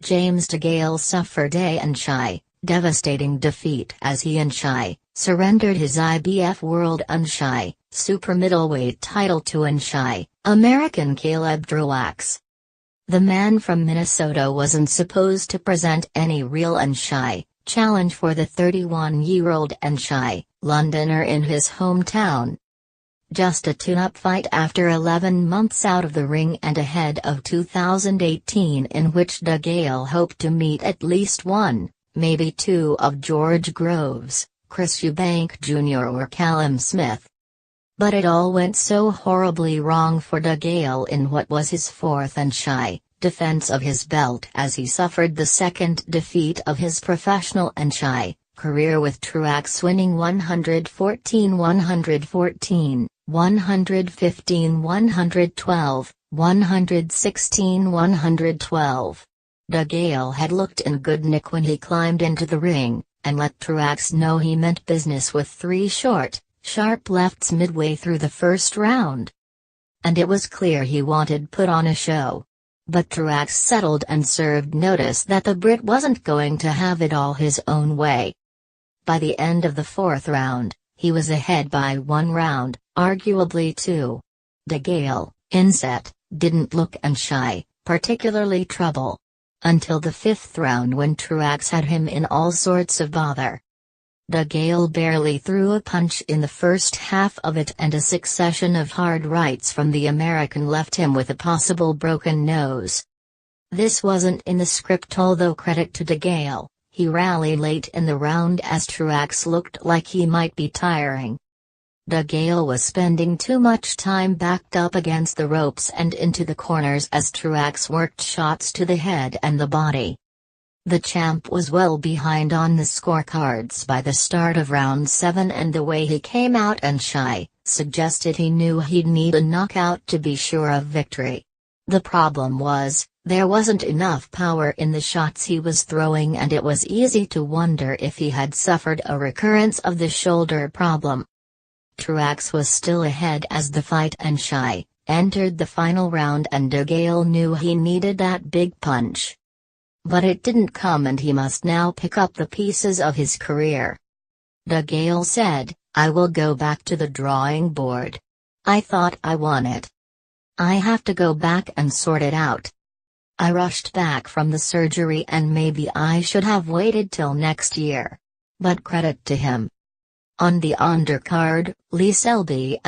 James DeGale suffered a devastating defeat as he surrendered his IBF World super middleweight title to American Caleb Truax. The man from Minnesota wasn't supposed to present any real challenge for the 31-year-old Londoner in his hometown. Just a tune-up fight after 11 months out of the ring and ahead of 2018, in which DeGale hoped to meet at least one, maybe two of George Groves, Chris Eubank Jr. or Callum Smith. But it all went so horribly wrong for DeGale in what was his fourth defense of his belt, as he suffered the second defeat of his professional career, with Truax winning 114-114, 115-112, 116-112. DeGale had looked in good nick when he climbed into the ring, and let Truax know he meant business with three short, sharp lefts midway through the first round. And it was clear he wanted put on a show. But Truax settled and served notice that the Brit wasn't going to have it all his own way. By the end of the fourth round, he was ahead by one round, arguably two. DeGale, in set, didn't look particularly trouble. Until the fifth round, when Truax had him in all sorts of bother. DeGale barely threw a punch in the first half of it, and a succession of hard rights from the American left him with a possible broken nose. This wasn't in the script, although credit to DeGale, he rallied late in the round as Truax looked like he might be tiring. DeGale was spending too much time backed up against the ropes and into the corners as Truax worked shots to the head and the body. The champ was well behind on the scorecards by the start of round 7, and the way he came out and suggested he knew he'd need a knockout to be sure of victory. The problem was, there wasn't enough power in the shots he was throwing, and it was easy to wonder if he had suffered a recurrence of the shoulder problem. Truax was still ahead as the fight entered the final round, and DeGale knew he needed that big punch. But it didn't come, and he must now pick up the pieces of his career. DeGale said, "I will go back to the drawing board. I thought I won it. I have to go back and sort it out. I rushed back from the surgery, and maybe I should have waited till next year." But credit to him. On the undercard, Lee Selby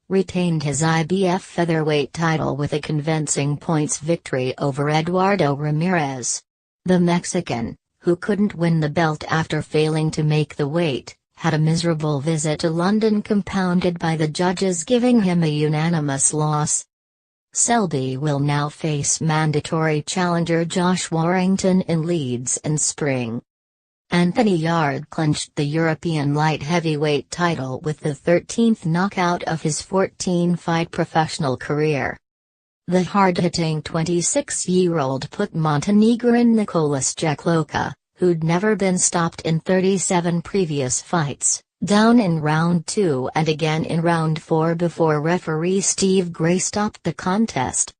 retained his IBF featherweight title with a convincing points victory over Eduardo Ramirez. The Mexican, who couldn't win the belt after failing to make the weight, had a miserable visit to London compounded by the judges giving him a unanimous loss. Selby will now face mandatory challenger Josh Warrington in Leeds in spring. Anthony Yarde clinched the European light heavyweight title with the 13th knockout of his 14-fight professional career. The hard-hitting 26-year-old put Montenegrin Nicolas Jekloka, who'd never been stopped in 37 previous fights, down in round 2 and again in round 4 before referee Steve Gray stopped the contest.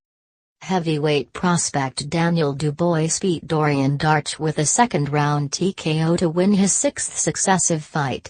Heavyweight prospect Daniel Dubois beat Dorian Darch with a second-round TKO to win his 6th successive fight.